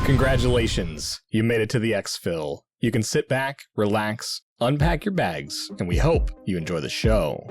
Congratulations, you made it to the Exfil. You can sit back, relax, unpack your bags, and we hope you enjoy the show.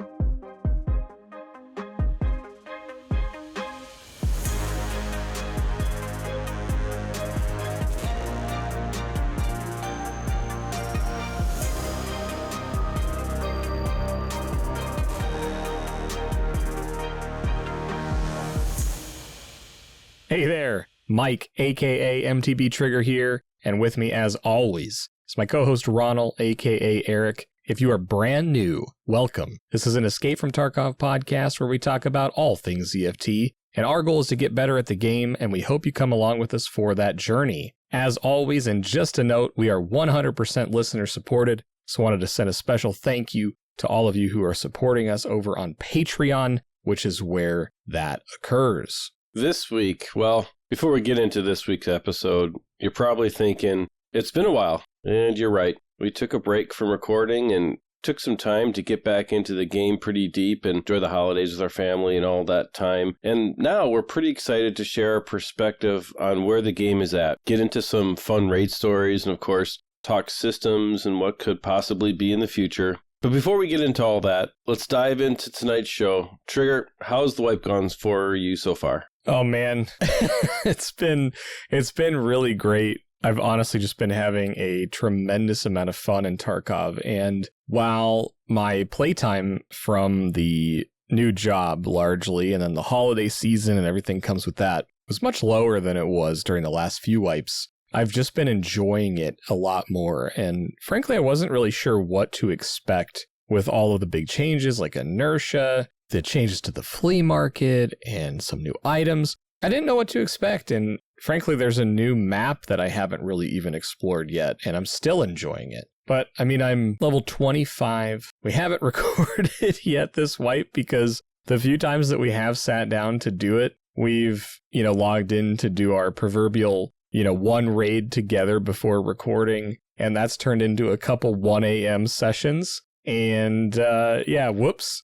Hey there, Mike, aka MTBTrigger here, and with me as always is my co-host Ronal, aka Eric. If you are brand new, welcome. This is an Escape from Tarkov podcast where we talk about all things ZFT, and our goal is to get better at the game, and we hope you come along with us for that journey. As always, and just a note, we are 100% listener supported, so I wanted to send a special thank you to all of you who are supporting us over on Patreon, which is where that occurs. This week, well, before we get into this week's episode, you're probably thinking, it's been a while, and you're right. We took a break from recording and took some time to get back into the game pretty deep and enjoy the holidays with our family and all that time. And now we're pretty excited to share our perspective on where the game is at, get into some fun raid stories, and of course, talk systems and what could possibly be in the future. But before we get into all that, let's dive into tonight's show. Trigger, how's the wipe gone for you so far? Oh man, it's been really great. I've honestly just been having a tremendous amount of fun in Tarkov, and while my playtime from the new job largely, and then the holiday season and everything comes with that, was much lower than it was during the last few wipes, I've just been enjoying it a lot more, and frankly I wasn't really sure what to expect with all of the big changes like inertia, the changes to the flea market, and some new items. I didn't know what to expect, and frankly, there's a new map that I haven't really even explored yet, and I'm still enjoying it. But, I mean, I'm level 25. We haven't recorded yet this wipe because the few times that we have sat down to do it, we've, logged in to do our proverbial, one raid together before recording, and that's turned into a couple 1 a.m. sessions. And, whoops.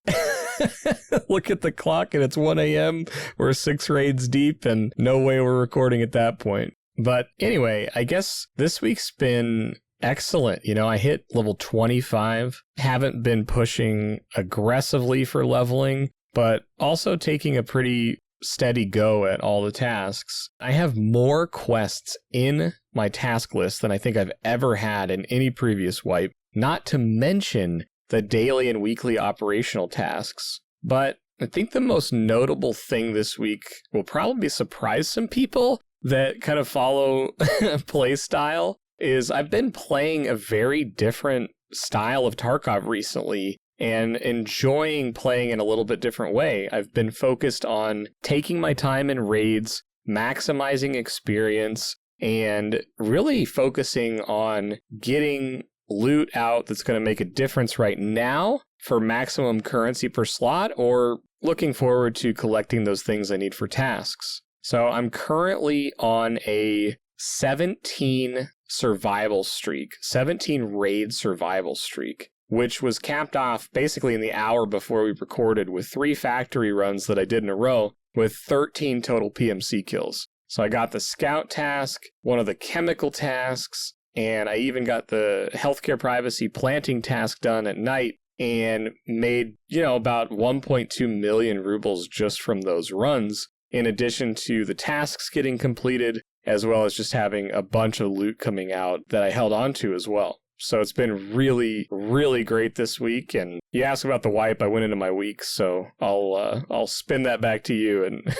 Look at the clock and it's 1 a.m. We're 6 raids deep and no way we're recording at that point. But anyway, I guess this week's been excellent. I hit level 25, haven't been pushing aggressively for leveling, but also taking a pretty steady go at all the tasks. I have more quests in my task list than I think I've ever had in any previous wipe, not to mention the daily and weekly operational tasks. But I think the most notable thing this week will probably surprise some people that kind of follow Playstyle is I've been playing a very different style of Tarkov recently and enjoying playing in a little bit different way. I've been focused on taking my time in raids, maximizing experience, and really focusing on getting loot out that's going to make a difference right now for maximum currency per slot, or looking forward to collecting those things I need for tasks. So I'm currently on a 17 survival streak, 17 raid survival streak, which was capped off basically in the hour before we recorded with 3 factory runs that I did in a row with 13 total PMC kills. So I got the scout task, one of the chemical tasks, and I even got the healthcare privacy planting task done at night and made, about 1.2 million rubles just from those runs, in addition to the tasks getting completed, as well as just having a bunch of loot coming out that I held on to as well. So it's been really, really great this week. And you asked about the wipe, I went into my week, so I'll spin that back to you. And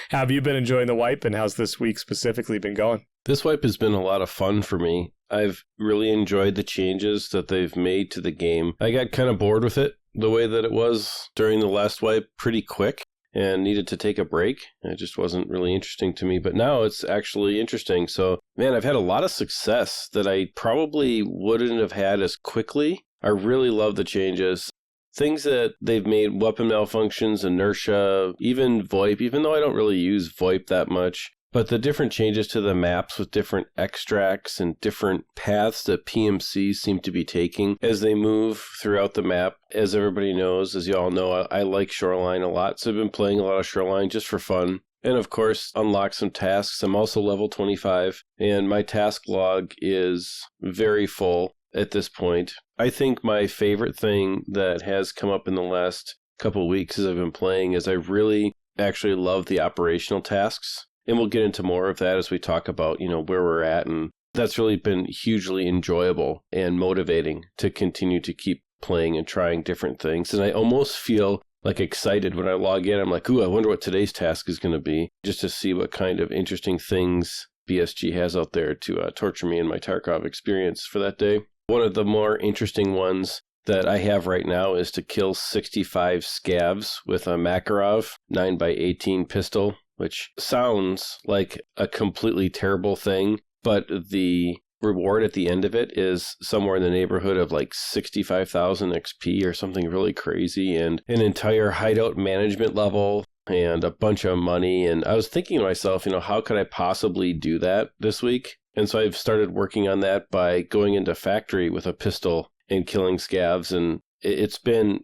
have you been enjoying the wipe, and how's this week specifically been going? This wipe has been a lot of fun for me. I've really enjoyed the changes that they've made to the game. I got kind of bored with it, the way that it was during the last wipe, pretty quick, and needed to take a break. It just wasn't really interesting to me, but now it's actually interesting. So, man, I've had a lot of success that I probably wouldn't have had as quickly. I really love the changes. Things that they've made, weapon malfunctions, inertia, even VoIP, even though I don't really use VoIP that much. But the different changes to the maps with different extracts and different paths that PMCs seem to be taking as they move throughout the map. As everybody knows, as you all know, I like Shoreline a lot. So I've been playing a lot of Shoreline just for fun. And of course, unlock some tasks. I'm also level 25, and my task log is very full at this point. I think my favorite thing that has come up in the last couple of weeks as I've been playing is I really actually love the operational tasks. And we'll get into more of that as we talk about, where we're at. And that's really been hugely enjoyable and motivating to continue to keep playing and trying different things. And I almost feel like excited when I log in. I'm like, ooh, I wonder what today's task is going to be, just to see what kind of interesting things BSG has out there to torture me in my Tarkov experience for that day. One of the more interesting ones that I have right now is to kill 65 scavs with a Makarov 9x18 pistol, which sounds like a completely terrible thing, but the reward at the end of it is somewhere in the neighborhood of like 65,000 XP or something really crazy, and an entire hideout management level and a bunch of money. And I was thinking to myself, how could I possibly do that this week? And so I've started working on that by going into factory with a pistol and killing scavs. And it's been,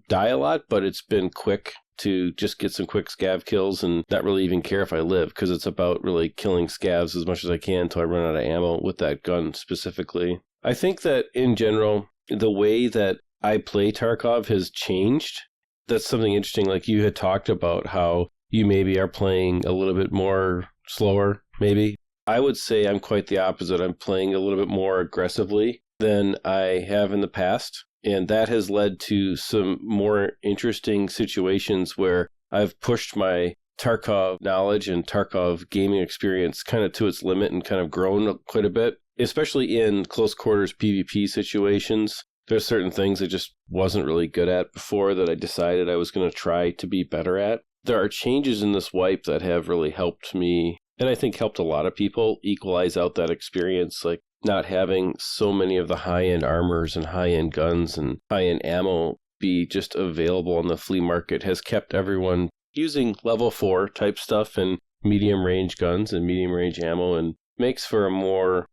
die a lot, but it's been quick to just get some quick scav kills and not really even care if I live, because it's about really killing scavs as much as I can until I run out of ammo with that gun specifically. I think that in general, the way that I play Tarkov has changed. That's something interesting. Like you had talked about how you maybe are playing a little bit more slower, maybe. I would say I'm quite the opposite. I'm playing a little bit more aggressively than I have in the past. And that has led to some more interesting situations where I've pushed my Tarkov knowledge and Tarkov gaming experience kind of to its limit and kind of grown quite a bit, especially in close quarters PvP situations. There's certain things I just wasn't really good at before that I decided I was going to try to be better at. There are changes in this wipe that have really helped me, and I think helped a lot of people equalize out that experience, like not having so many of the high-end armors and high-end guns and high-end ammo be just available on the flea market has kept everyone using level 4 type stuff and medium range guns and medium range ammo, and makes for a more,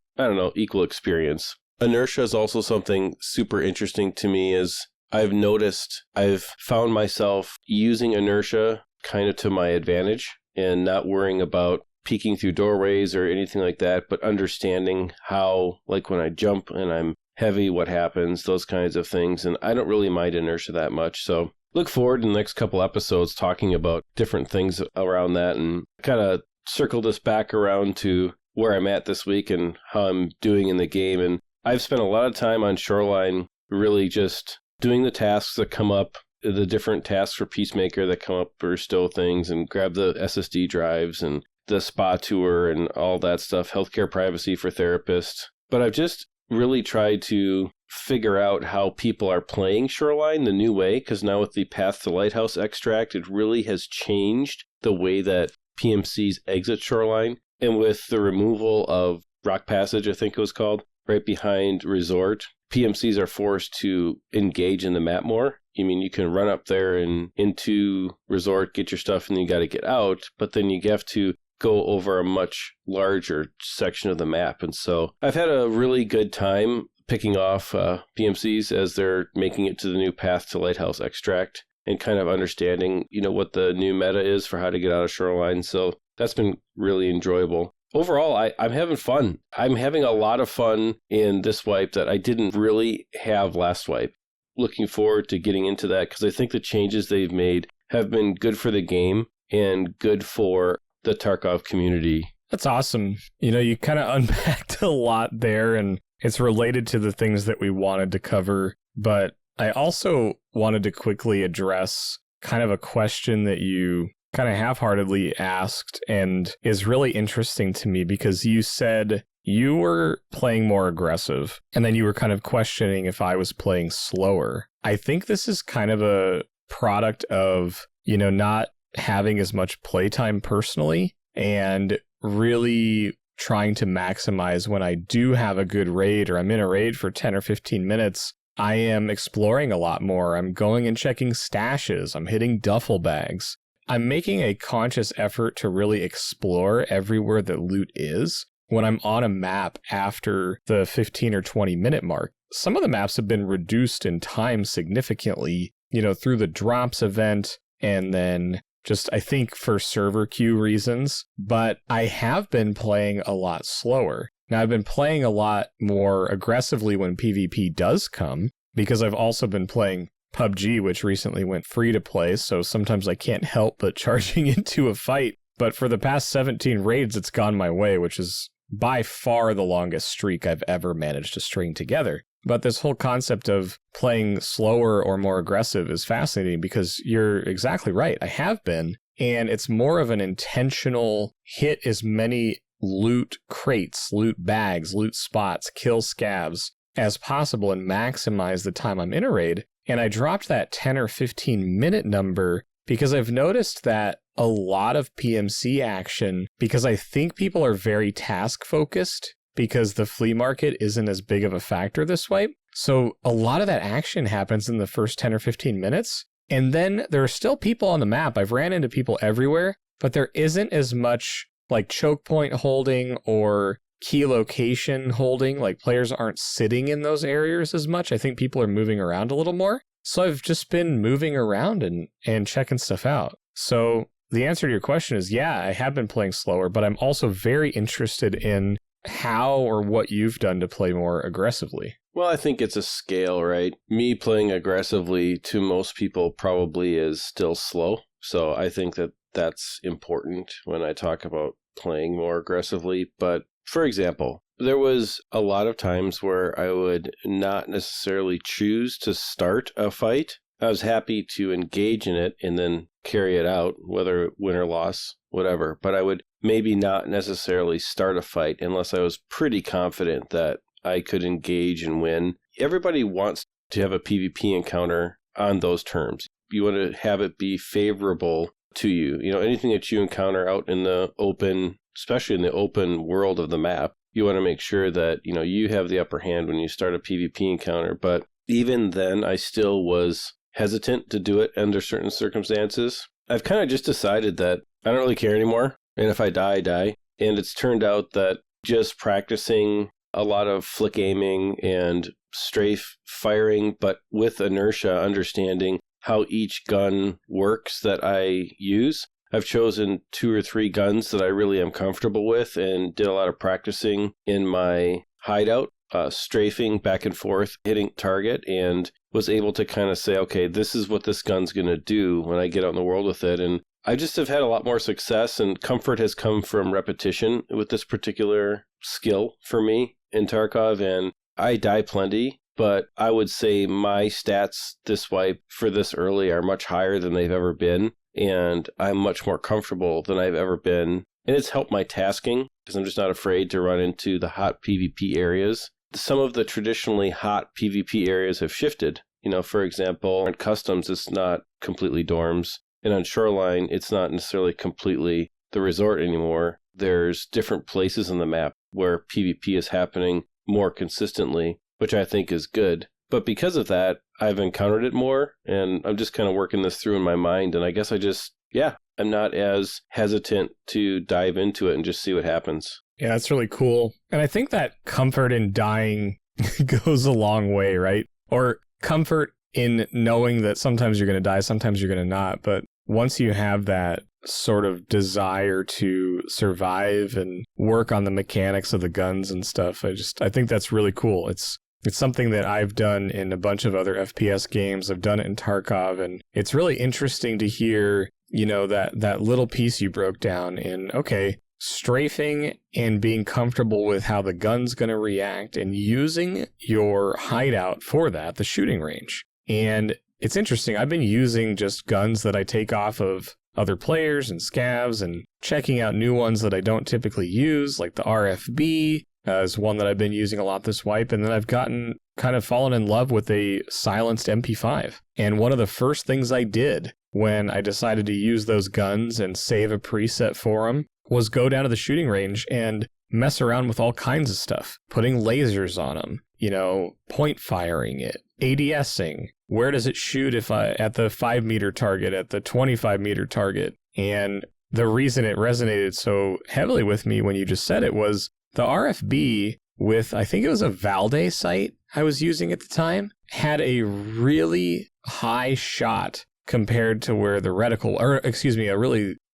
equal experience. Inertia is also something super interesting to me. Is I've noticed I've found myself using inertia kind of to my advantage and not worrying about peeking through doorways or anything like that, but understanding how, like when I jump and I'm heavy, what happens, those kinds of things. And I don't really mind inertia that much. So look forward in the next couple episodes talking about different things around that and kind of circle this back around to where I'm at this week and how I'm doing in the game. And I've spent a lot of time on Shoreline really just doing the tasks that come up, the different tasks for Peacemaker that come up for stow things and grab the SSD drives and the spa tour and all that stuff, healthcare privacy for therapists. But I've just really tried to figure out how people are playing Shoreline the new way, because now with the Path to Lighthouse extract, it really has changed the way that PMCs exit Shoreline. And with the removal of Rock Passage, I think it was called, right behind Resort, PMCs are forced to engage in the map more. I mean, you can run up there and into Resort, get your stuff, and then you got to get out. But then you have to go over a much larger section of the map. And so I've had a really good time picking off PMCs as they're making it to the new Path to Lighthouse extract and kind of understanding, what the new meta is for how to get out of Shoreline. So that's been really enjoyable. Overall, I'm having fun. I'm having a lot of fun in this wipe that I didn't really have last wipe. Looking forward to getting into that because I think the changes they've made have been good for the game and good for the Tarkov community. That's awesome. You kind of unpacked a lot there, and it's related to the things that we wanted to cover. But I also wanted to quickly address kind of a question that you kind of half-heartedly asked and is really interesting to me, because you said you were playing more aggressive and then you were kind of questioning if I was playing slower. I think this is kind of a product of, not having as much playtime personally and really trying to maximize when I do have a good raid or I'm in a raid for 10 or 15 minutes. I am exploring a lot more. I'm going and checking stashes. I'm hitting duffel bags. I'm making a conscious effort to really explore everywhere that loot is when I'm on a map after the 15 or 20 minute mark. Some of the maps have been reduced in time significantly, through the drops event and then just I think for server queue reasons, but I have been playing a lot slower. Now, I've been playing a lot more aggressively when PvP does come, because I've also been playing PUBG, which recently went free to play, so sometimes I can't help but charging into a fight. But for the past 17 raids, it's gone my way, which is by far the longest streak I've ever managed to string together. But this whole concept of playing slower or more aggressive is fascinating because you're exactly right. I have been, and it's more of an intentional hit as many loot crates, loot bags, loot spots, kill scavs as possible and maximize the time I'm in a raid. And I dropped that 10 or 15 minute number because I've noticed that a lot of PMC action, because I think people are very task focused because the flea market isn't as big of a factor this way. So a lot of that action happens in the first 10 or 15 minutes. And then there are still people on the map. I've ran into people everywhere, but there isn't as much like choke point holding or key location holding. Like players aren't sitting in those areas as much. I think people are moving around a little more. So I've just been moving around and checking stuff out. So the answer to your question is, yeah, I have been playing slower, but I'm also very interested in how or what you've done to play more aggressively. Well, I think it's a scale, right? Me playing aggressively to most people probably is still slow. So I think that that's important when I talk about playing more aggressively. But for example, there was a lot of times where I would not necessarily choose to start a fight. I was happy to engage in it and then carry it out, whether win or loss, whatever. But I would maybe not necessarily start a fight unless I was pretty confident that I could engage and win. Everybody wants to have a PvP encounter on those terms. You want to have it be favorable to you. You know, anything that you encounter out in the open, especially in the open world of the map, you want to make sure that, you know, you have the upper hand when you start a PvP encounter. But even then, I still was hesitant to do it under certain circumstances. I've kind of just decided that I don't really care anymore. And if I die, I die. And it's turned out that just practicing a lot of flick aiming and strafe firing, but with inertia, understanding how each gun works that I use. I've chosen 2 or 3 guns that I really am comfortable with and did a lot of practicing in my hideout, strafing back and forth, hitting target, and was able to kind of say, okay, this is what this gun's going to do when I get out in the world with it. And I just have had a lot more success, and comfort has come from repetition with this particular skill for me in Tarkov. And I die plenty, but I would say my stats this wipe for this early are much higher than they've ever been. And I'm much more comfortable than I've ever been. And it's helped my tasking because I'm just not afraid to run into the hot PvP areas. Some of the traditionally hot PvP areas have shifted. You know, for example, on customs, it's not completely dorms. And on Shoreline, it's not necessarily completely the resort anymore. There's different places on the map where PvP is happening more consistently, which I think is good. But because of that, I've encountered it more, and I'm just kind of working this through in my mind. And I guess I'm not as hesitant to dive into it and just see what happens. Yeah, that's really cool. And I think that comfort in dying goes a long way, right? Or comfort in knowing that sometimes you're going to die, sometimes you're going to not. But once you have that sort of desire to survive and work on the mechanics of the guns and stuff, I think that's really cool. It's something that I've done in a bunch of other FPS games. I've done it in Tarkov, and it's really interesting to hear, you know, that little piece you broke down in, okay, strafing and being comfortable with how the gun's going to react and using your hideout for that, the shooting range. And it's interesting. I've been using just guns that I take off of other players and scavs and checking out new ones that I don't typically use, like the RFB is one that I've been using a lot this wipe. And then I've gotten kind of fallen in love with a silenced MP5. And one of the first things I did when I decided to use those guns and save a preset for them was go down to the shooting range and mess around with all kinds of stuff, putting lasers on them, you know, point firing it, ADSing. Where does it shoot if at the 5 meter target, at the 25 meter target? And the reason it resonated so heavily with me when you just said it was the RFB with, I think it was a Valde sight I was using at the time, had a really high shot compared to where the reticle, or excuse me,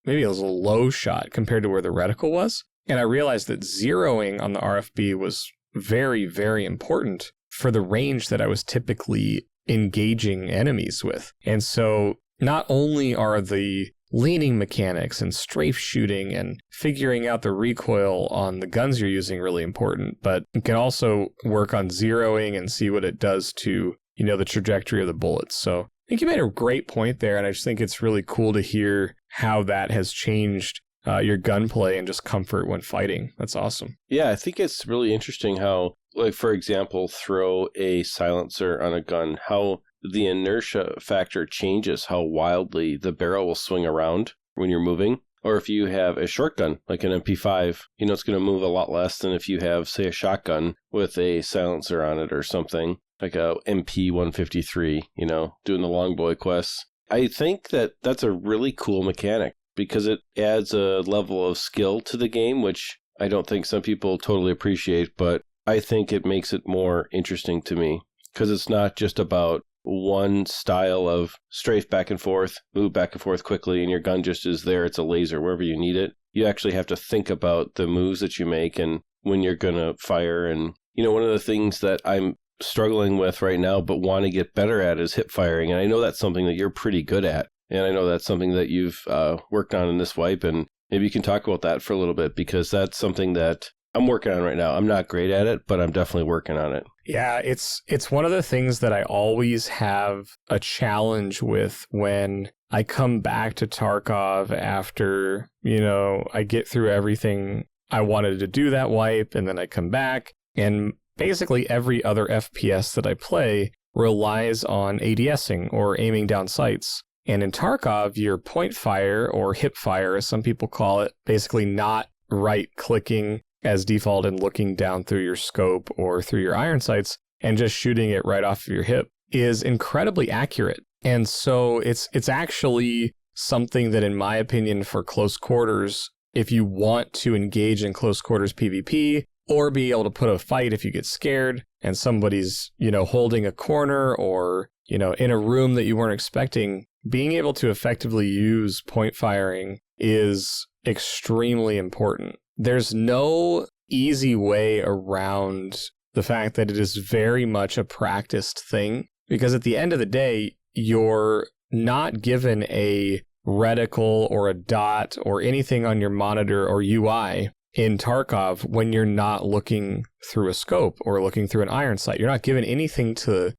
maybe it was a low shot compared to where the reticle was. And I realized that zeroing on the RFB was very, very important for the range that I was typically engaging enemies with. And so not only are the leaning mechanics and strafe shooting and figuring out the recoil on the guns you're using really important, but you can also work on zeroing and see what it does to, the trajectory of the bullets. So I think you made a great point there, and I just think it's really cool to hear how that has changed your gunplay and just comfort when fighting. That's awesome. Yeah, I think it's really interesting how, like, for example, throw a silencer on a gun, how the inertia factor changes how wildly the barrel will swing around when you're moving. Or if you have a shotgun, like an MP5, it's going to move a lot less than if you have, say, a shotgun with a silencer on it or something, like a MP153, doing the long boy quests. I think that that's a really cool mechanic because it adds a level of skill to the game, which I don't think some people totally appreciate, but I think it makes it more interesting to me because it's not just about one style of strafe back and forth, move back and forth quickly, and your gun just is there. It's a laser wherever you need it. You actually have to think about the moves that you make and when you're going to fire. And, one of the things that I'm struggling with right now but want to get better at is hip firing. And I know that's something that you're pretty good at. And I know that's something that you've worked on in this wipe. And maybe you can talk about that for a little bit because that's something that I'm working on right now. I'm not great at it, but I'm definitely working on it. Yeah, it's one of the things that I always have a challenge with when I come back to Tarkov after, I get through everything I wanted to do that wipe, and then I come back, and basically every other FPS that I play relies on ADSing or aiming down sights. And in Tarkov, your point fire or hip fire, as some people call it, basically not right-clicking as default and looking down through your scope or through your iron sights and just shooting it right off of your hip is incredibly accurate. And so it's actually something that, in my opinion, for close quarters, if you want to engage in close quarters PvP or be able to put a fight if you get scared and somebody's, holding a corner or, in a room that you weren't expecting, being able to effectively use point firing is extremely important. There's no easy way around the fact that it is very much a practiced thing, because at the end of the day, you're not given a reticle or a dot or anything on your monitor or UI in Tarkov when you're not looking through a scope or looking through an iron sight. You're not given anything to,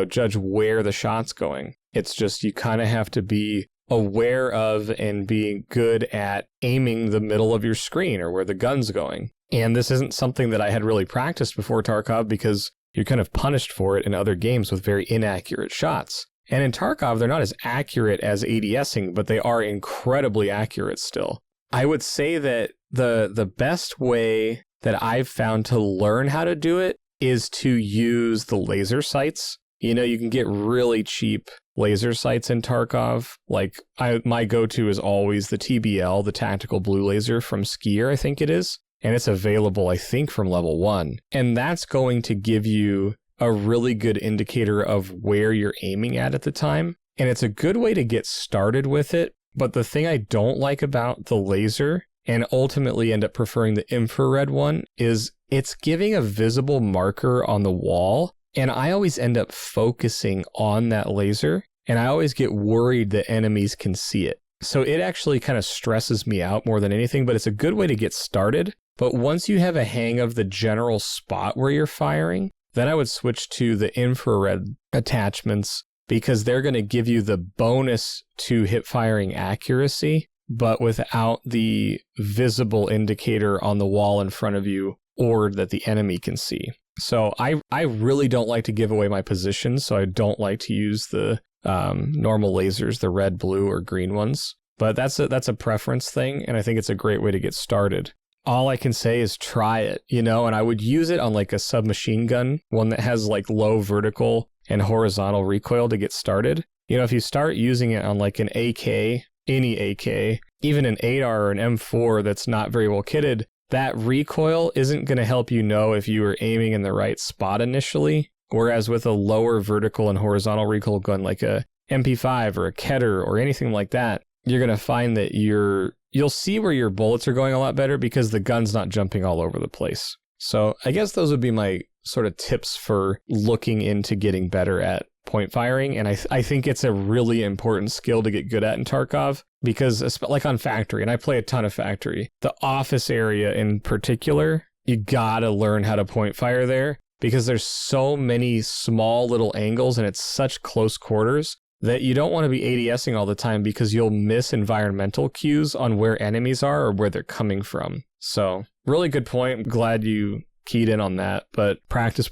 judge where the shot's going. It's just you kind of have to be aware of and being good at aiming the middle of your screen or where the gun's going. And this isn't something that I had really practiced before Tarkov because you're kind of punished for it in other games with very inaccurate shots. And in Tarkov, they're not as accurate as ADSing, but they are incredibly accurate still. I would say that the best way that I've found to learn how to do it is to use the laser sights. You can get really cheap laser sights in Tarkov. Like my go-to is always the TBL, the tactical blue laser from Skier, I think it is. And it's available, I think, from level 1. And that's going to give you a really good indicator of where you're aiming at the time. And it's a good way to get started with it. But the thing I don't like about the laser, and ultimately end up preferring the infrared one, is it's giving a visible marker on the wall. And I always end up focusing on that laser, and I always get worried that enemies can see it. So it actually kind of stresses me out more than anything, but it's a good way to get started. But once you have a hang of the general spot where you're firing, then I would switch to the infrared attachments because they're going to give you the bonus to hip firing accuracy, but without the visible indicator on the wall in front of you or that the enemy can see. So I really don't like to give away my position, so I don't like to use the normal lasers, the red, blue, or green ones. But that's a preference thing, and I think it's a great way to get started. All I can say is try it, and I would use it on like a submachine gun, one that has like low vertical and horizontal recoil to get started. If you start using it on like an AK, any AK, even an 8R or an M4 that's not very well kitted, that recoil isn't going to help you know if you were aiming in the right spot initially. Whereas with a lower vertical and horizontal recoil gun like a MP5 or a Keter or anything like that, you're going to find that you'll see where your bullets are going a lot better because the gun's not jumping all over the place. So I guess those would be my sort of tips for looking into getting better at point firing. And I think it's a really important skill to get good at in Tarkov because, like on Factory, and I play a ton of Factory, the office area in particular, you gotta learn how to point fire there because there's so many small little angles and it's such close quarters that you don't want to be ADSing all the time because you'll miss environmental cues on where enemies are or where they're coming from. So really good point. I'm glad you keyed in on that, but practice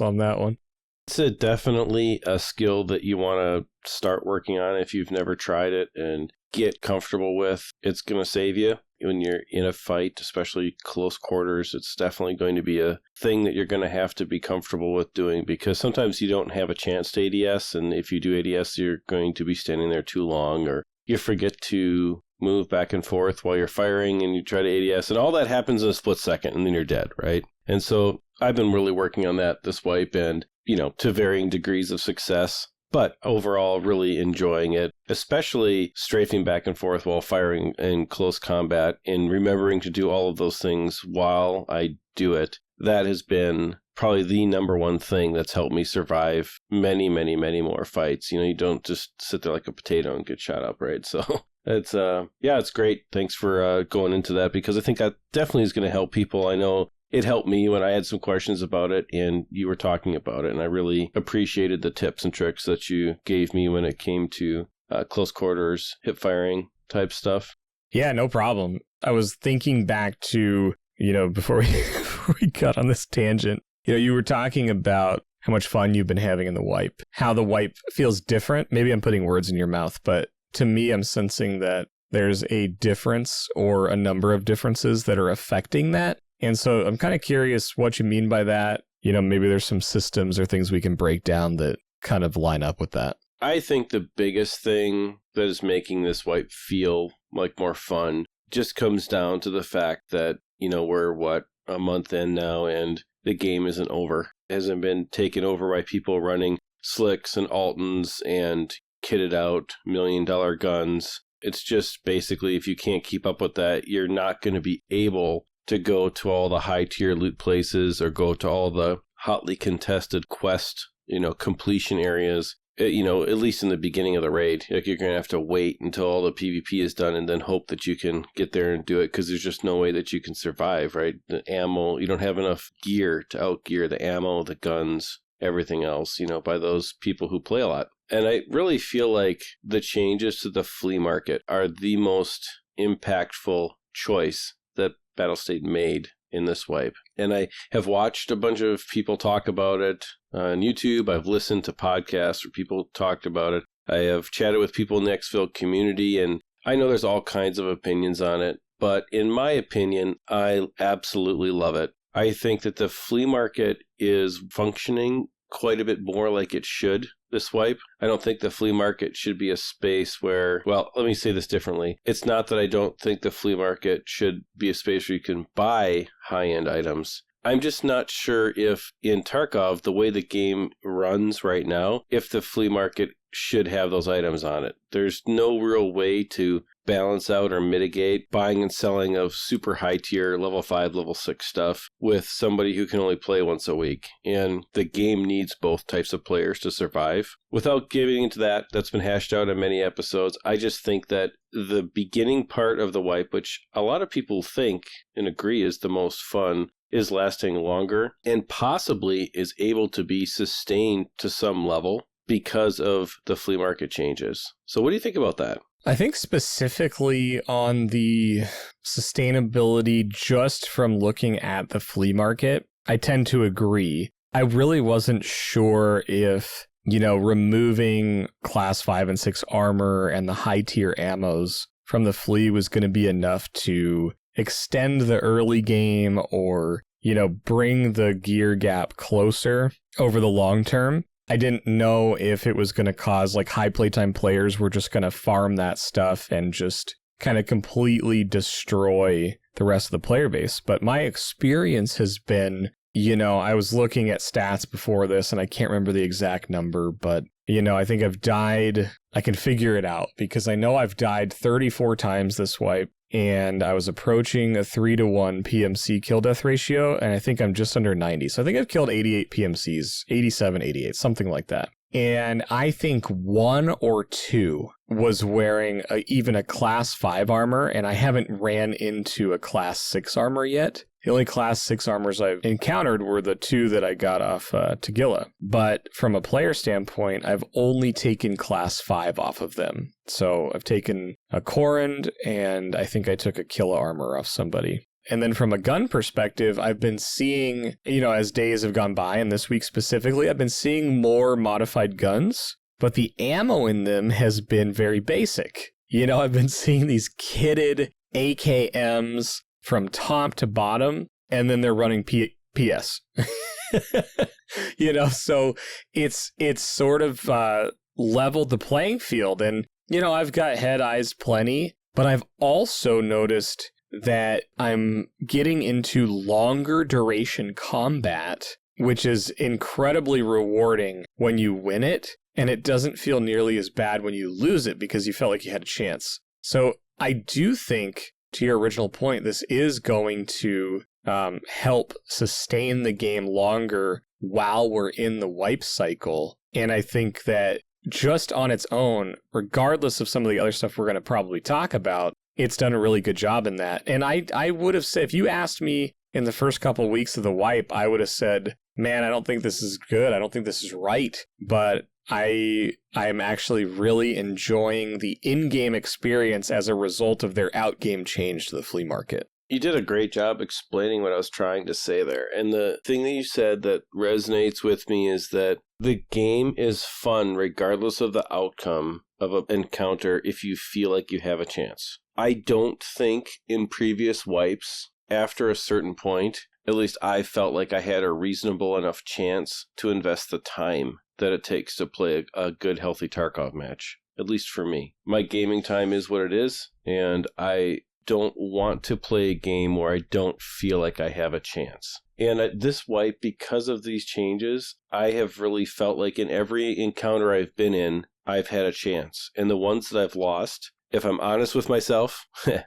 on that one. It's definitely a skill that you want to start working on if you've never tried it and get comfortable with. It's going to save you when you're in a fight, especially close quarters. It's definitely going to be a thing that you're going to have to be comfortable with doing because sometimes you don't have a chance to ADS, and if you do ADS, you're going to be standing there too long, or you forget to move back and forth while you're firing and you try to ADS, and all that happens in a split second, and then you're dead, right? And so I've been really working on that this wipe, and to varying degrees of success, but overall really enjoying it, especially strafing back and forth while firing in close combat and remembering to do all of those things while I do it. That has been probably the number one thing that's helped me survive many, many, many more fights. You don't just sit there like a potato and get shot up, right? So it's it's great. Thanks for going into that because I think that definitely is going to help people. I know it helped me when I had some questions about it and you were talking about it, and I really appreciated the tips and tricks that you gave me when it came to close quarters, hip firing type stuff. Yeah, no problem. I was thinking back to, before we got on this tangent, you were talking about how much fun you've been having in the wipe, how the wipe feels different. Maybe I'm putting words in your mouth, but to me, I'm sensing that there's a difference or a number of differences that are affecting that. And so I'm kind of curious what you mean by that. Maybe there's some systems or things we can break down that kind of line up with that. I think the biggest thing that is making this wipe feel like more fun just comes down to the fact that, we're a month in now and the game isn't over. It hasn't been taken over by people running slicks and Altons and kitted out $1 million guns. It's just basically if you can't keep up with that, you're not going to be able to go to all the high tier loot places or go to all the hotly contested quest, completion areas, at least in the beginning of the raid. Like you're going to have to wait until all the PvP is done and then hope that you can get there and do it because there's just no way that you can survive, right? The ammo, you don't have enough gear to outgear the ammo, the guns, everything else, by those people who play a lot. And I really feel like the changes to the flea market are the most impactful choice that Battlestate made in this wipe. And I have watched a bunch of people talk about it on YouTube. I've listened to podcasts where people talked about it. I have chatted with people in the Exfil community, and I know there's all kinds of opinions on it. But in my opinion, I absolutely love it. I think that the flea market is functioning quite a bit more like it should this wipe. I don't think the flea market should be a space where, well, let me say this differently. It's not that I don't think the flea market should be a space where you can buy high-end items. I'm just not sure if in Tarkov, the way the game runs right now, if the flea market should have those items on it. There's no real way to balance out or mitigate buying and selling of super high tier level 5, level 6 stuff with somebody who can only play once a week. And the game needs both types of players to survive. Without getting into that, that's been hashed out in many episodes. I just think that the beginning part of the wipe, which a lot of people think and agree is the most fun, is lasting longer and possibly is able to be sustained to some level because of the flea market changes. So what do you think about that? I think specifically on the sustainability, just from looking at the flea market, I tend to agree. I really wasn't sure if, removing class 5 and 6 armor and the high tier ammos from the flea was going to be enough to extend the early game or, bring the gear gap closer over the long term. I didn't know if it was going to cause high playtime players were just going to farm that stuff and just kind of completely destroy the rest of the player base. But my experience has been, I was looking at stats before this and I can't remember the exact number, but, I think I've died. I can figure it out because I know I've died 34 times this wipe, and I was approaching a 3-to-1 PMC kill death ratio, and I think I'm just under 90. So I think I've killed 88 PMCs, 87, 88, something like that. And I think 1 or 2 was wearing even a class 5 armor, and I haven't ran into a class 6 armor yet. The only class 6 armors I've encountered were the 2 that I got off Tagilla. But from a player standpoint, I've only taken class 5 off of them. So I've taken a Corund, and I think I took a Killa armor off somebody. And then from a gun perspective, I've been seeing, as days have gone by, and this week specifically, I've been seeing more modified guns, but the ammo in them has been very basic. I've been seeing these kitted AKMs from top to bottom, and then they're running PS. So it's sort of leveled the playing field. And, I've got head eyes plenty, but I've also noticed that I'm getting into longer duration combat, which is incredibly rewarding when you win it, and it doesn't feel nearly as bad when you lose it because you felt like you had a chance. So I do think, to your original point, this is going to help sustain the game longer while we're in the wipe cycle. And I think that just on its own, regardless of some of the other stuff we're going to probably talk about, it's done a really good job in that. And I would have said, if you asked me in the first couple of weeks of the wipe, I would have said, man, I don't think this is good. I don't think this is right. But I'm actually really enjoying the in-game experience as a result of their out-game change to the flea market. You did a great job explaining what I was trying to say there. And the thing that you said that resonates with me is that the game is fun regardless of the outcome of an encounter if you feel like you have a chance. I don't think in previous wipes, after a certain point, at least I felt like I had a reasonable enough chance to invest the time that it takes to play a good, healthy Tarkov match, at least for me. My gaming time is what it is, and I don't want to play a game where I don't feel like I have a chance. And at this wipe, because of these changes, I have really felt like in every encounter I've been in, I've had a chance. And the ones that I've lost, if I'm honest with myself,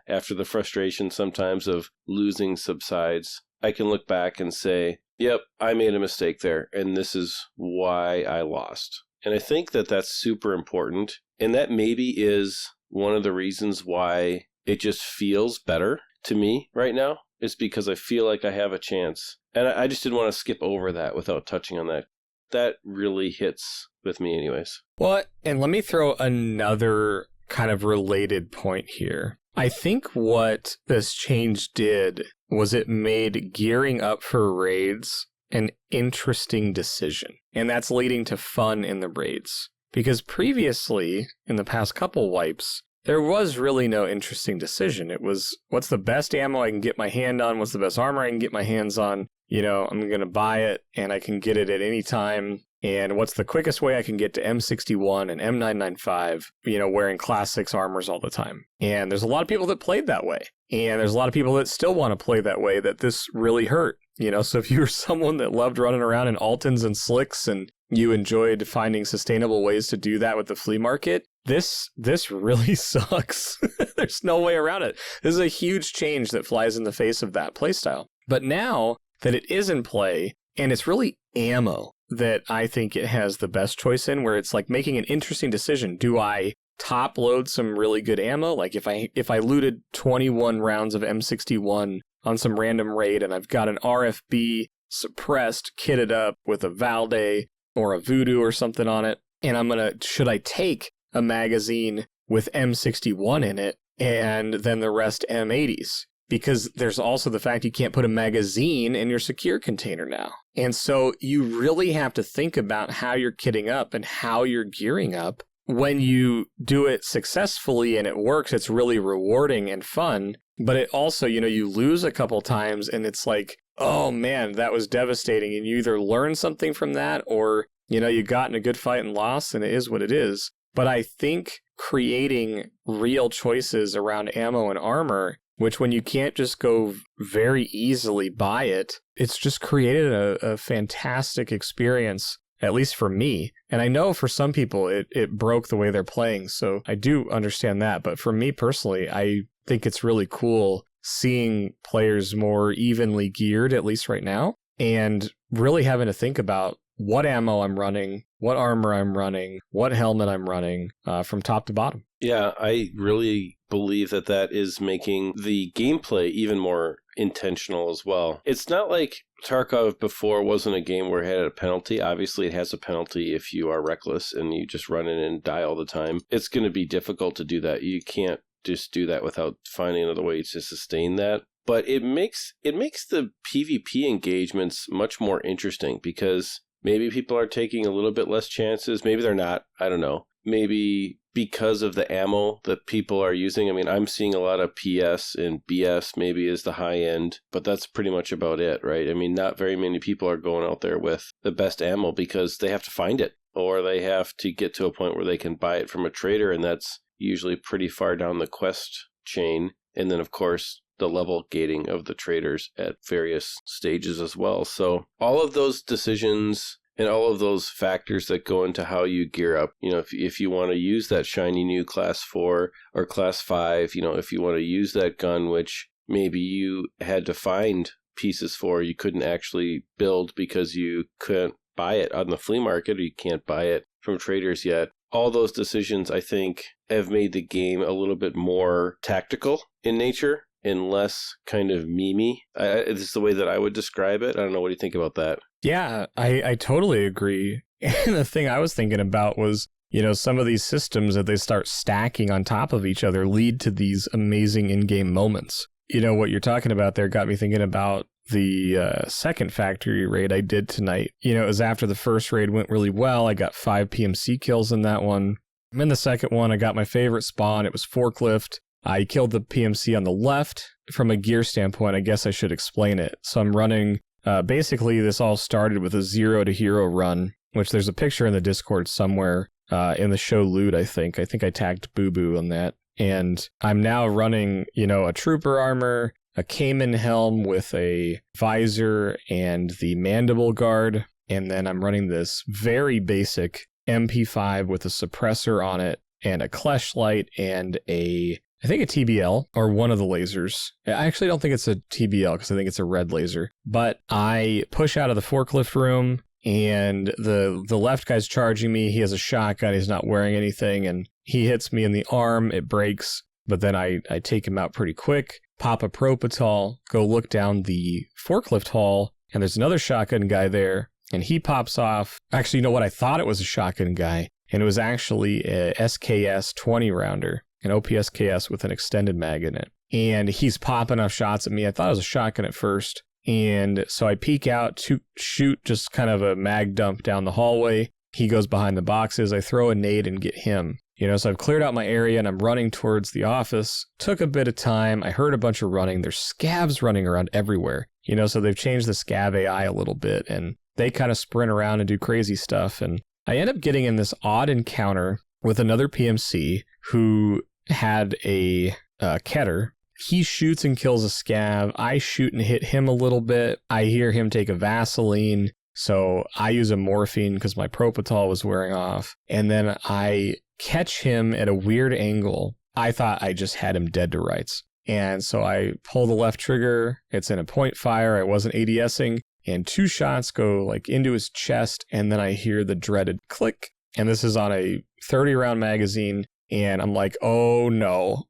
after the frustration sometimes of losing subsides, I can look back and say, yep, I made a mistake there, and this is why I lost. And I think that that's super important. And that maybe is one of the reasons why it just feels better to me right now, is because I feel like I have a chance. And I just didn't want to skip over that without touching on that. That really hits with me anyways. Well, and let me throw another kind of related point here. I think what this change did was it made gearing up for raids an interesting decision. And that's leading to fun in the raids. Because previously, in the past couple wipes, there was really no interesting decision. It was, what's the best ammo I can get my hand on? What's the best armor I can get my hands on? I'm going to buy it, and I can get it at any time. And what's the quickest way I can get to M61 and M995, wearing class 6 armors all the time? And there's a lot of people that played that way. And there's a lot of people that still want to play that way, that this really hurt. So if you were someone that loved running around in Altons and Slicks and you enjoyed finding sustainable ways to do that with the flea market, this really sucks. There's no way around it. This is a huge change that flies in the face of that playstyle. But now that it is in play, and it's really ammo that I think it has the best choice in, where it's like making an interesting decision. Do I top load some really good ammo? Like if I looted 21 rounds of M61 on some random raid and I've got an RFB suppressed, kitted up with a Valde or a Voodoo or something on it, and should I take a magazine with M61 in it and then the rest M80s? Because there's also the fact you can't put a magazine in your secure container now. And so you really have to think about how you're kitting up and how you're gearing up. When you do it successfully and it works, it's really rewarding and fun. But it also, you lose a couple times and it's like, oh man, that was devastating. And you either learn something from that or, you got in a good fight and lost, and it is what it is. But I think creating real choices around ammo and armor, which when you can't just go very easily buy it, it's just created a fantastic experience at least for me. And I know for some people it broke the way they're playing, so I do understand that. But for me personally, I think it's really cool seeing players more evenly geared, at least right now, and really having to think about what ammo I'm running, what armor I'm running, what helmet I'm running from top to bottom. Yeah, I really believe that is making the gameplay even more intentional as well. It's not like Tarkov before wasn't a game where it had a penalty. Obviously, it has a penalty if you are reckless and you just run in and die all the time. It's going to be difficult to do that. You can't just do that without finding another way to sustain that. But it makes the PvP engagements much more interesting because maybe people are taking a little bit less chances. Maybe they're not. I don't know. Maybe because of the ammo that people are using. I mean, I'm seeing a lot of PS and BS maybe is the high end, but that's pretty much about it, right? I mean, not very many people are going out there with the best ammo because they have to find it or they have to get to a point where they can buy it from a trader, and that's usually pretty far down the quest chain. And then, of course, the level gating of the traders at various stages as well. So all of those decisions and all of those factors that go into how you gear up, you know, if you want to use that shiny new class 4 or class 5, you know, if you want to use that gun, which maybe you had to find pieces for, you couldn't actually build because you couldn't buy it on the flea market or you can't buy it from traders yet. All those decisions, I think, have made the game a little bit more tactical in nature and less kind of memey. This is the way that I would describe it. I don't know. What do you think about that? Yeah, I totally agree. And the thing I was thinking about was, you know, some of these systems that they start stacking on top of each other lead to these amazing in-game moments. You know, what you're talking about there got me thinking about the second factory raid I did tonight. You know, it was after the first raid went really well. I got 5 PMC kills in that one. In the second one, I got my favorite spawn. It was forklift. I killed the PMC on the left. From a gear standpoint, I guess I should explain it. So I'm running, basically this all started with a 0 to hero run, which there's a picture in the Discord somewhere in the show loot, I think. I think I tagged Boo Boo on that. And I'm now running, you know, a trooper armor, a Cayman helm with a visor and the mandible guard. And then I'm running this very basic MP5 with a suppressor on it and a Klesh light and I think a TBL or one of the lasers. I actually don't think it's a TBL because I think it's a red laser. But I push out of the forklift room and the left guy's charging me. He has a shotgun. He's not wearing anything. And he hits me in the arm. It breaks. But then I take him out pretty quick, pop a Propital, go look down the forklift hall. And there's another shotgun guy there. And he pops off. Actually, you know what? I thought it was a shotgun guy. And it was actually a SKS 20 rounder. An OPSKS with an extended mag in it. And he's popping off shots at me. I thought it was a shotgun at first. And so I peek out to shoot just kind of a mag dump down the hallway. He goes behind the boxes. I throw a nade and get him. You know, so I've cleared out my area and I'm running towards the office. Took a bit of time. I heard a bunch of running. There's scavs running around everywhere. You know, so they've changed the scav AI a little bit and they kind of sprint around and do crazy stuff. And I end up getting in this odd encounter with another PMC who had a Keter. He shoots and kills a scav. I shoot and hit him a little bit. I hear him take a Vaseline. So I use a morphine because my Propital was wearing off. And then I catch him at a weird angle. I thought I just had him dead to rights. And so I pull the left trigger. It's in a point fire. I wasn't ADSing. And 2 shots go like into his chest. And then I hear the dreaded click. And this is on a 30 round magazine. And I'm like, oh no,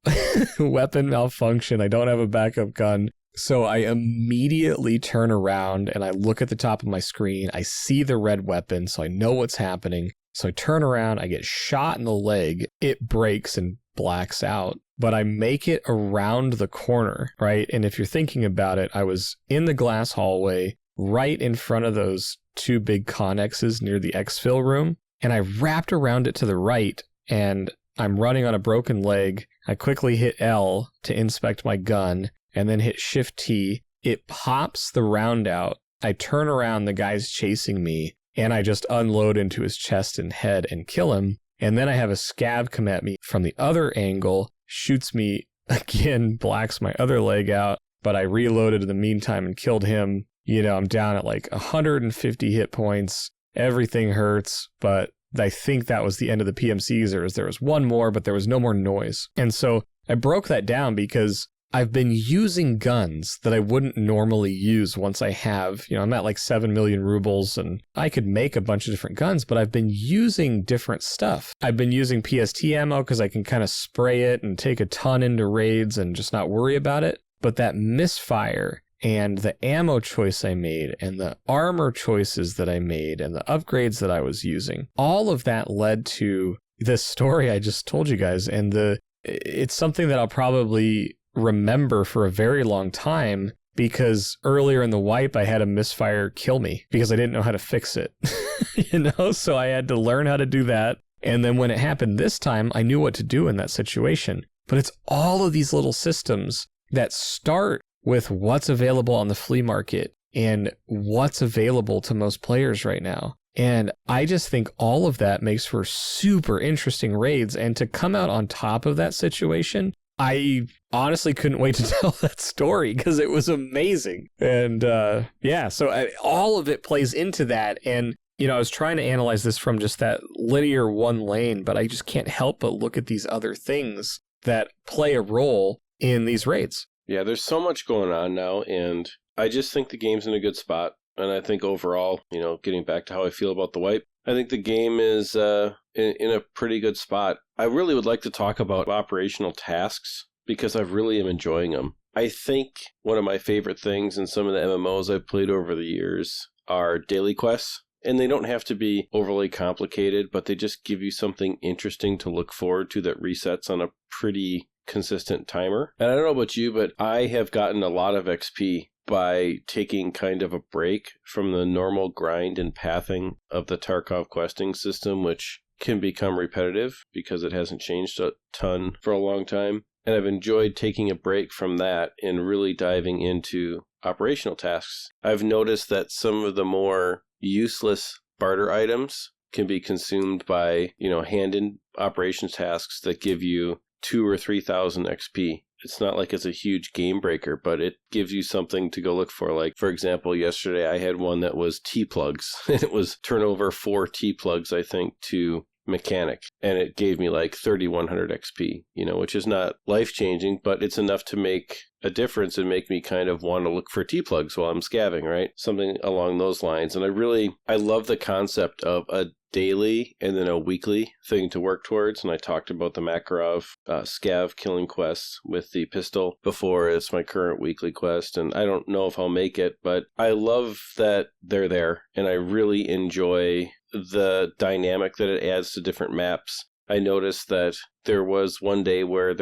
weapon malfunction. I don't have a backup gun. So I immediately turn around and I look at the top of my screen. I see the red weapon, so I know what's happening. So I turn around, I get shot in the leg. It breaks and blacks out. But I make it around the corner, right? And if you're thinking about it, I was in the glass hallway right in front of those 2 big Connexes near the Exfil room. And I wrapped around it to the right and I'm running on a broken leg. I quickly hit L to inspect my gun and then hit Shift T. It pops the round out. I turn around, the guy's chasing me, and I just unload into his chest and head and kill him. And then I have a scav come at me from the other angle, shoots me again, blacks my other leg out, but I reloaded in the meantime and killed him. You know, I'm down at like 150 hit points. everything hurts, but I think that was the end of the PMCs. There was one more, but there was no more noise. And so I broke that down because I've been using guns that I wouldn't normally use once I have, I'm at like 7 million rubles and I could make a bunch of different guns, but I've been using different stuff. I've been using PST ammo because I can kind of spray it and take a ton into raids and just not worry about it. But that misfire and the ammo choice I made and the armor choices that I made and the upgrades that I was using, all of that led to this story I just told you guys. And it's something that I'll probably remember for a very long time, because earlier in the wipe I had a misfire kill me because I didn't know how to fix it. So I had to learn how to do that. And then when it happened this time, I knew what to do in that situation. But it's all of these little systems that start with what's available on the flea market and what's available to most players right now. And I just think all of that makes for super interesting raids. And to come out on top of that situation, I honestly couldn't wait to tell that story because it was amazing. And so all of it plays into that. And, I was trying to analyze this from just that linear one lane, but I just can't help but look at these other things that play a role in these raids. Yeah, there's so much going on now, and I just think the game's in a good spot. And I think overall, getting back to how I feel about the wipe, I think the game is in a pretty good spot. I really would like to talk about operational tasks because I really am enjoying them. I think one of my favorite things in some of the MMOs I've played over the years are daily quests. And they don't have to be overly complicated, but they just give you something interesting to look forward to that resets on a pretty consistent timer. And I don't know about you, but I have gotten a lot of XP by taking kind of a break from the normal grind and pathing of the Tarkov questing system, which can become repetitive because it hasn't changed a ton for a long time. And I've enjoyed taking a break from that and really diving into operational tasks. I've noticed that some of the more useless barter items can be consumed by, hand-in operations tasks that give you 2,000 or 3,000 XP. It's not like it's a huge game breaker, but it gives you something to go look for. Like, for example, yesterday I had one that was T-plugs. It was turnover 4 T-plugs, I think, to mechanic. And it gave me like 3,100 XP, which is not life-changing, but it's enough to make a difference and make me kind of want to look for T-plugs while I'm scavving, right? Something along those lines. And I love the concept of a daily and then a weekly thing to work towards. And I talked about the Makarov scav killing quests with the pistol before. It's my current weekly quest, and I don't know if I'll make it, but I love that they're there, and I really enjoy the dynamic that it adds to different maps. I noticed that there was one day where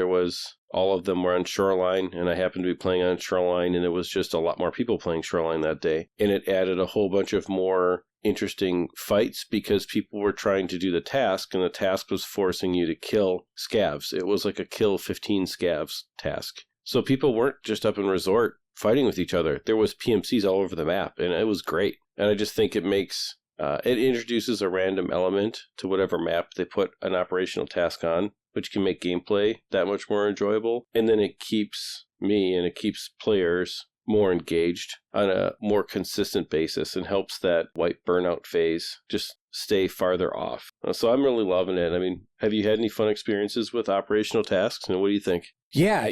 all of them were on Shoreline, and I happened to be playing on Shoreline, and it was just a lot more people playing Shoreline that day. And it added a whole bunch of more interesting fights because people were trying to do the task, and the task was forcing you to kill scavs. It was like a kill 15 scavs task. So people weren't just up in Resort fighting with each other. There was PMCs all over the map, and it was great. And I just think it makes... it introduces a random element to whatever map they put an operational task on, which can make gameplay that much more enjoyable. And then it keeps me and it keeps players more engaged on a more consistent basis and helps that white burnout phase just stay farther off. So I'm really loving it. I mean, have you had any fun experiences with operational tasks? And what do you think? Yeah,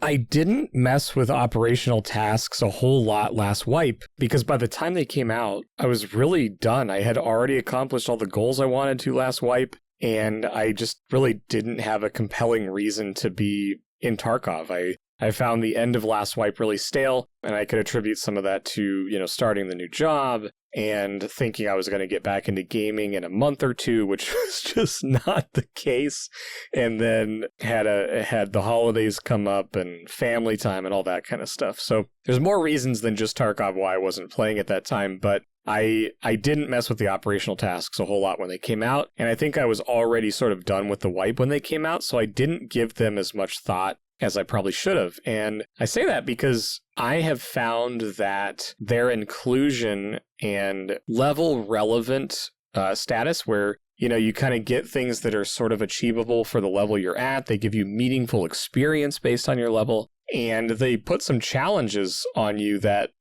I didn't mess with operational tasks a whole lot last wipe because by the time they came out, I was really done. I had already accomplished all the goals I wanted to last wipe, and I just really didn't have a compelling reason to be in Tarkov. I found the end of last wipe really stale, and I could attribute some of that to, starting the new job and thinking I was going to get back into gaming in a month or two, which was just not the case. And then had the holidays come up and family time and all that kind of stuff. So there's more reasons than just Tarkov why I wasn't playing at that time, but I didn't mess with the operational tasks a whole lot when they came out, and I think I was already sort of done with the wipe when they came out, so I didn't give them as much thought as I probably should have. And I say that because I have found that their inclusion and level relevant status where, you kind of get things that are sort of achievable for the level you're at. They give you meaningful experience based on your level. And they put some challenges on you that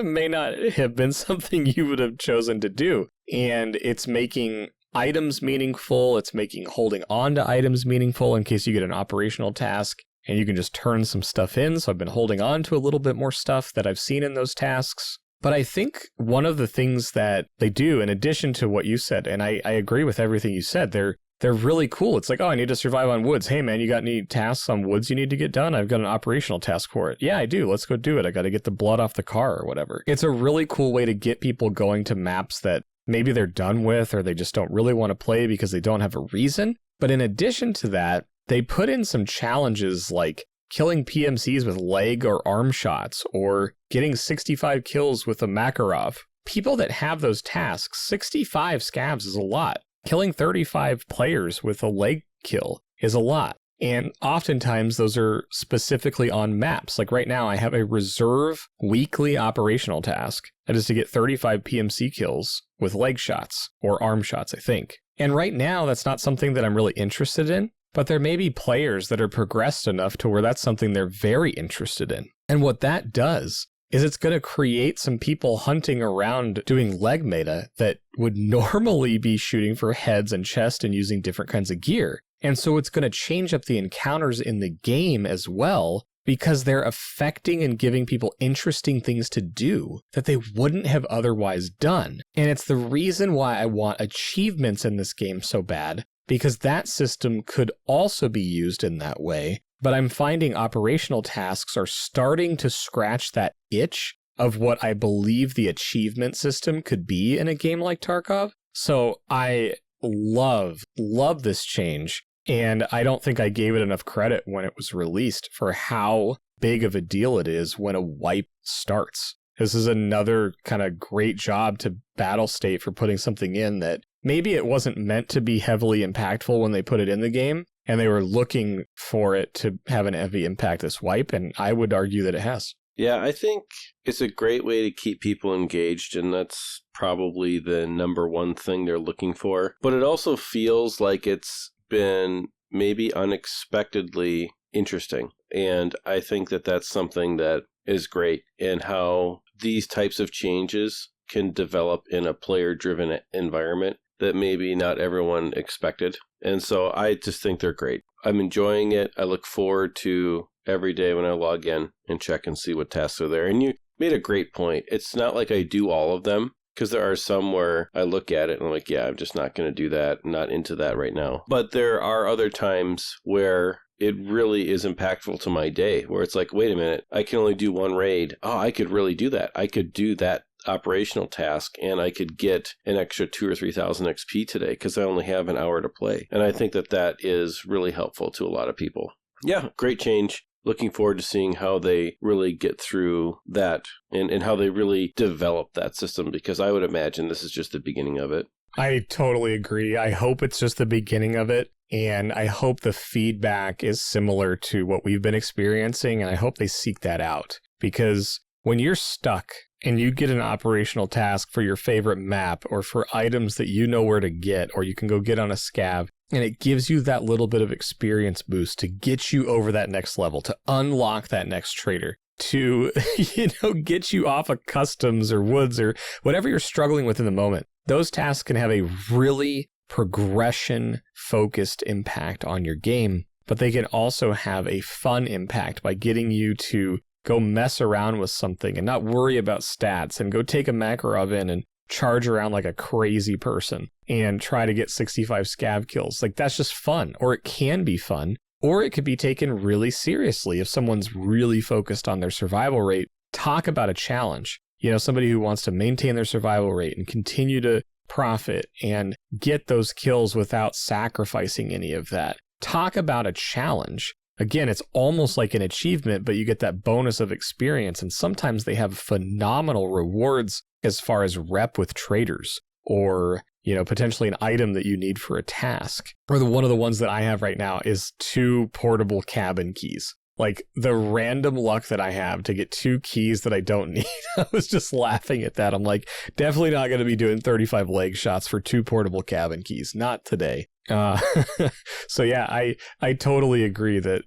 may not have been something you would have chosen to do. And it's making items meaningful. It's making holding on to items meaningful in case you get an operational task and you can just turn some stuff in. So I've been holding on to a little bit more stuff that I've seen in those tasks. But I think one of the things that they do, in addition to what you said, and I agree with everything you said, they're really cool. It's like, oh, I need to survive on woods. Hey, man, you got any tasks on woods you need to get done? I've got an operational task for it. Yeah, I do. Let's go do it. I got to get the blood off the car or whatever. It's a really cool way to get people going to maps that maybe they're done with or they just don't really want to play because they don't have a reason. But in addition to that, they put in some challenges like killing PMCs with leg or arm shots or getting 65 kills with a Makarov. People that have those tasks, 65 scavs is a lot. Killing 35 players with a leg kill is a lot. And oftentimes those are specifically on maps. Like right now, I have a reserve weekly operational task. That is to get 35 PMC kills with leg shots or arm shots, I think. And right now, that's not something that I'm really interested in. But there may be players that are progressed enough to where that's something they're very interested in. And what that does is it's going to create some people hunting around doing leg meta that would normally be shooting for heads and chest and using different kinds of gear. And so it's going to change up the encounters in the game as well, because they're affecting and giving people interesting things to do that they wouldn't have otherwise done. And it's the reason why I want achievements in this game so bad, because that system could also be used in that way. But I'm finding operational tasks are starting to scratch that itch of what I believe the achievement system could be in a game like Tarkov. So I love this change. And I don't think I gave it enough credit when it was released for how big of a deal it is when a wipe starts. This is another kind of great job to Battle State for putting something in that maybe it wasn't meant to be heavily impactful when they put it in the game, and they were looking for it to have an heavy impact this wipe, and I would argue that it has. Yeah, I think it's a great way to keep people engaged, and that's probably the number one thing they're looking for. But it also feels like it's been maybe unexpectedly interesting, and I think that that's something that is great, and how these types of changes can develop in a player-driven environment that maybe not everyone expected. And so I just think they're great. I'm enjoying it. I look forward to every day when I log in and check and see what tasks are there. And you made a great point. It's not like I do all of them, because there are some where I look at it and I'm like, yeah, I'm just not going to do that. I'm not into that right now. But there are other times where it really is impactful to my day, where it's like, wait a minute, I can only do one raid. Oh, I could really do that. I could do that operational task and I could get an extra 2,000 or 3,000 XP today because I only have an hour to play. And I think that that is really helpful to a lot of people. Yeah, great change. Looking forward to seeing how they really get through that and how they really develop that system, because I would imagine this is just the beginning of it. I totally agree. I hope it's just the beginning of it. And I hope the feedback is similar to what we've been experiencing. And I hope they seek that out, because when you're stuck and you get an operational task for your favorite map or for items that you know where to get, or you can go get on a scav, and it gives you that little bit of experience boost to get you over that next level, to unlock that next trader, to, get you off of customs or woods or whatever you're struggling with in the moment. Those tasks can have a really progression-focused impact on your game, but they can also have a fun impact by getting you to go mess around with something and not worry about stats and go take a Makarov in and charge around like a crazy person and try to get 65 scav kills. Like, that's just fun, or it can be fun, or it could be taken really seriously if someone's really focused on their survival rate. Talk about a challenge. Somebody who wants to maintain their survival rate and continue to profit and get those kills without sacrificing any of that. Talk about a challenge. Again, it's almost like an achievement, but you get that bonus of experience. And sometimes they have phenomenal rewards as far as rep with traders, or, potentially an item that you need for a task. Or one of the ones that I have right now is 2 portable cabin keys. Like, the random luck that I have to get 2 keys that I don't need. I was just laughing at that. I'm like, definitely not going to be doing 35 leg shots for 2 portable cabin keys. Not today. Uh, so yeah, I totally agree that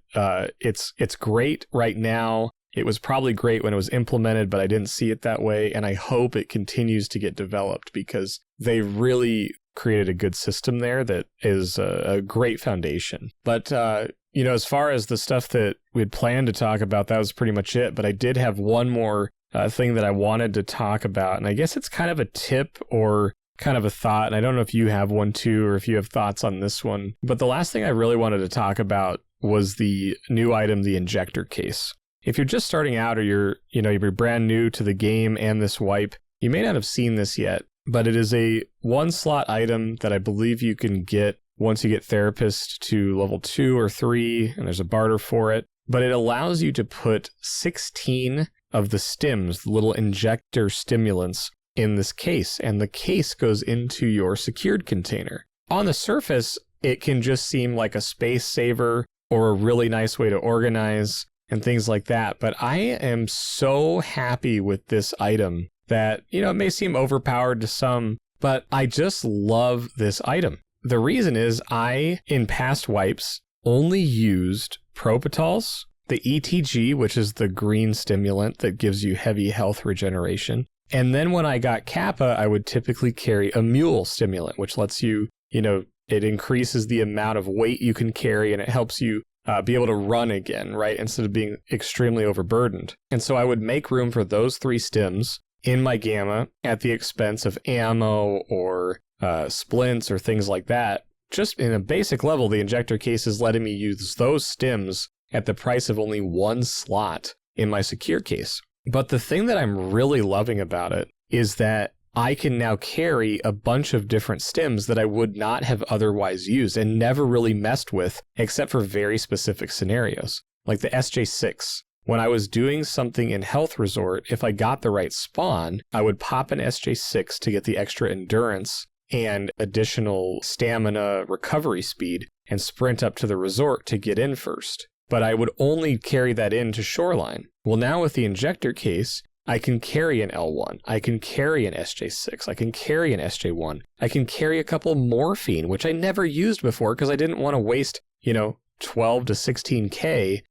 it's great right now. It was probably great when it was implemented, but I didn't see it that way. And I hope it continues to get developed because they really created a good system there that is a great foundation. But, as far as the stuff that we'd planned to talk about, that was pretty much it. But I did have one more thing that I wanted to talk about. And I guess it's kind of a tip or kind of a thought. And I don't know if you have one too, or if you have thoughts on this one. But the last thing I really wanted to talk about was the new item, the injector case. If you're just starting out or you're brand new to the game and this wipe, you may not have seen this yet, but it is a 1-slot item that I believe you can get once you get Therapist to level 2 or 3, and there's a barter for it. But it allows you to put 16 of the stims, the little injector stimulants, in this case, and the case goes into your secured container. On the surface, it can just seem like a space saver or a really nice way to organize and things like that. But I am so happy with this item that, it may seem overpowered to some, but I just love this item. The reason is in past wipes, only used Propitals, the ETG, which is the green stimulant that gives you heavy health regeneration. And then when I got Kappa, I would typically carry a mule stimulant, which lets you, it increases the amount of weight you can carry and it helps you be able to run again, right? Instead of being extremely overburdened. And so I would make room for those 3 stims in my Gamma at the expense of ammo or splints or things like that. Just in a basic level, the injector case is letting me use those stims at the price of only 1 slot in my secure case. But the thing that I'm really loving about it is that I can now carry a bunch of different stims that I would not have otherwise used and never really messed with except for very specific scenarios. Like the SJ6. When I was doing something in Health Resort, if I got the right spawn, I would pop an SJ6 to get the extra endurance and additional stamina recovery speed and sprint up to the resort to get in first. But I would only carry that into Shoreline. Well, now with the injector case, I can carry an L1, I can carry an SJ6, I can carry an SJ1, I can carry a couple Morphine, which I never used before because I didn't want to waste, 12 to 16K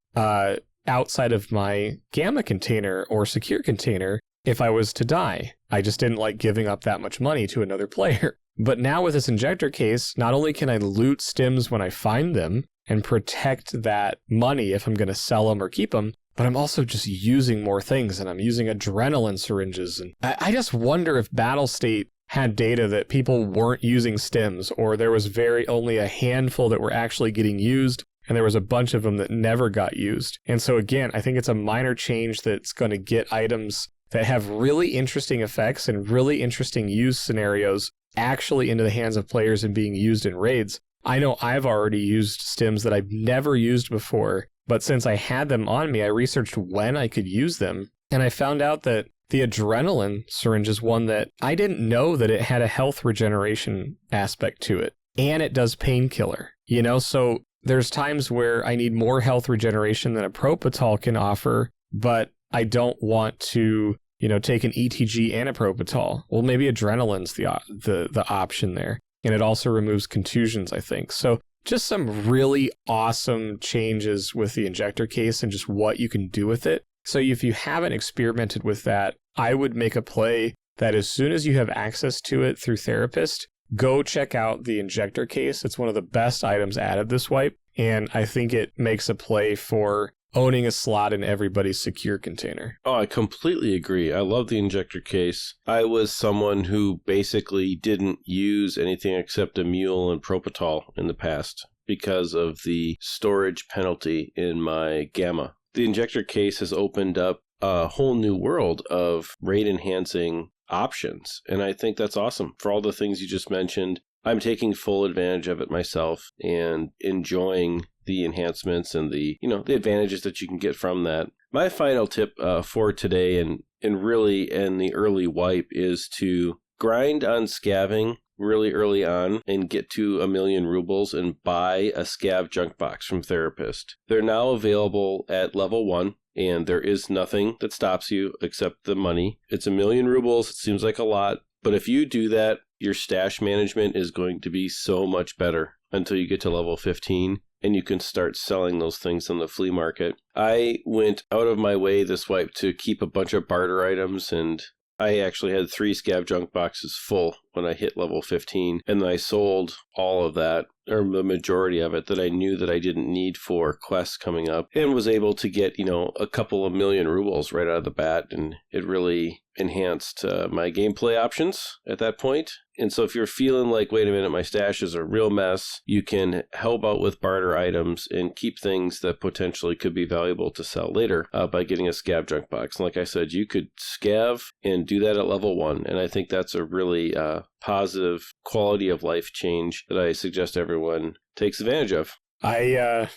outside of my Gamma container or secure container if I was to die. I just didn't like giving up that much money to another player. But now with this injector case, not only can I loot stims when I find them and protect that money if I'm going to sell them or keep them, but I'm also just using more things, and I'm using adrenaline syringes. And I just wonder if Battlestate had data that people weren't using stims, or there was only a handful that were actually getting used, and there was a bunch of them that never got used. And so again, I think it's a minor change that's going to get items that have really interesting effects and really interesting use scenarios actually into the hands of players and being used in raids. I know I've already used stims that I've never used before, but since I had them on me, I researched when I could use them, and I found out that the adrenaline syringe is one that I didn't know that it had a health regeneration aspect to it, and it does painkiller, so there's times where I need more health regeneration than a Propital can offer, but I don't want to, take an ETG and a Propital. Well, maybe adrenaline's the option there. And it also removes contusions, I think. So just some really awesome changes with the injector case and just what you can do with it. So if you haven't experimented with that, I would make a play that as soon as you have access to it through Therapist, go check out the injector case. It's one of the best items added this wipe. And I think it makes a play for owning a slot in everybody's secure container. Oh, I completely agree. I love the injector case. I was someone who basically didn't use anything except a mule and Propital in the past because of the storage penalty in my Gamma. The injector case has opened up a whole new world of raid enhancing options, and I think that's awesome. For all the things you just mentioned, I'm taking full advantage of it myself and enjoying the enhancements and the advantages that you can get from that. My final tip for today and really in the early wipe is to grind on scavving really early on and get to 1,000,000 rubles and buy a scav junk box from Therapist. They're now available at level 1, and there is nothing that stops you except the money. It's 1,000,000 rubles. It seems like a lot, but if you do that, your stash management is going to be so much better. until you get to level 15. And you can start selling those things on the flea market. I went out of my way this wipe to keep a bunch of barter items, and I actually had 3 scav junk boxes full when I hit level 15, and then I sold all of that, or the majority of it, that I knew that I didn't need for quests coming up, and was able to get, a couple of million rubles right out of the bat, and it really enhanced my gameplay options at that point. And so if you're feeling like, wait a minute, my stash is a real mess, you can help out with barter items and keep things that potentially could be valuable to sell later by getting a scav junk box. And like I said, you could scav and do that at level 1. And I think that's a really positive quality of life change that I suggest everyone takes advantage of. I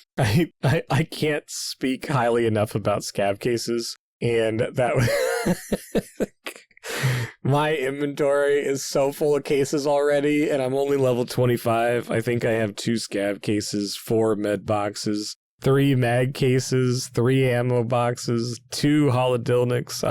can't speak highly enough about scav cases, and that my inventory is so full of cases already, and I'm only level 25. I think I have 2 scav cases, 4 med boxes, 3 mag cases, 3 ammo boxes, 2 holodilniks.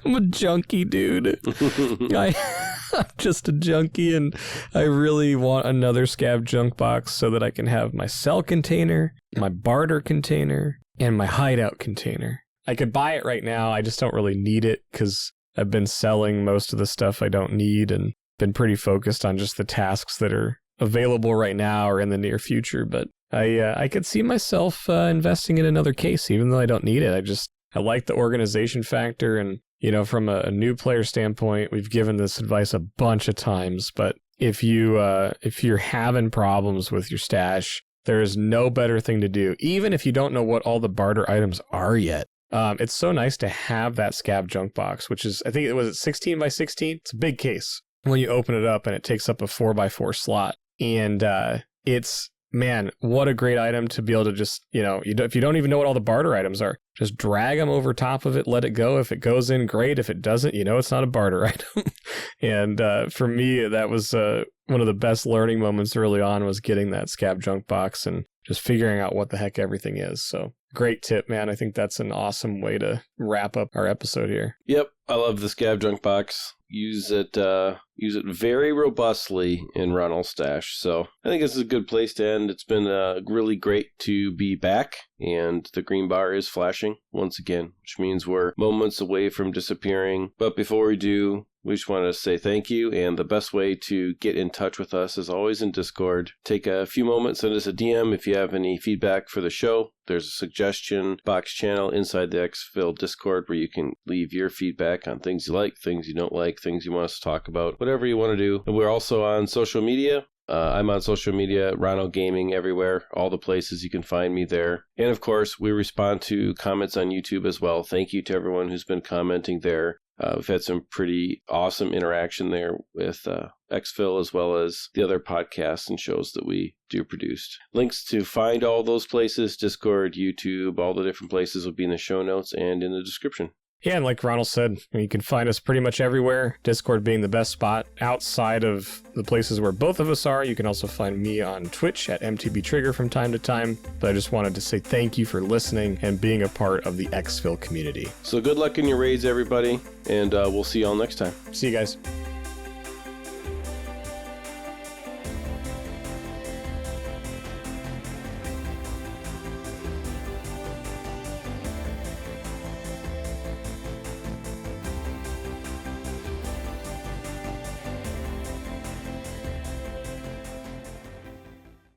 I'm a junkie, dude. I'm just a junkie, and I really want another scav junk box so that I can have my sell container, my barter container, and my hideout container. I could buy it right now. I just don't really need it because I've been selling most of the stuff I don't need and been pretty focused on just the tasks that are available right now or in the near future. But I could see myself investing in another case, even though I don't need it. I like the organization factor, and from a new player standpoint, we've given this advice a bunch of times. But if you're having problems with your stash, there is no better thing to do, even if you don't know what all the barter items are yet. It's so nice to have that scav junk box, which is, I think it was 16 by 16. It's a big case when you open it up, and it takes up a 4x4 slot. And it's, man, what a great item to be able to just, if you don't even know what all the barter items are, just drag them over top of it, let it go. If it goes in, great. If it doesn't, it's not a barter item. And for me, that was one of the best learning moments early on, was getting that scav junk box and just figuring out what the heck everything is. So great tip, man. I think that's an awesome way to wrap up our episode here. Yep. I love the scav junk box. Use it very robustly in Ronal's stash. So I think this is a good place to end. It's been really great to be back, and the green bar is flashing once again, which means we're moments away from disappearing. But before we do, we just want to say thank you, and the best way to get in touch with us is always in Discord. Take a few moments, send us a DM if you have any feedback for the show. There's a suggestion box channel inside the Exfil Discord where you can leave your feedback on things you like, things you don't like, things you want us to talk about, whatever you want to do. And we're also on social media. I'm on social media, Ronal Gaming everywhere, all the places you can find me there. And of course, we respond to comments on YouTube as well. Thank you to everyone who's been commenting there. We've had some pretty awesome interaction there with Exfil, as well as the other podcasts and shows that we do produce. Links to find all those places, Discord, YouTube, all the different places will be in the show notes and in the description. Yeah, and like Ronal said, you can find us pretty much everywhere, Discord being the best spot. Outside of the places where both of us are, you can also find me on Twitch at MTBTrigger from time to time. But I just wanted to say thank you for listening and being a part of the Exfil community. So good luck in your raids, everybody, and we'll see you all next time. See you guys.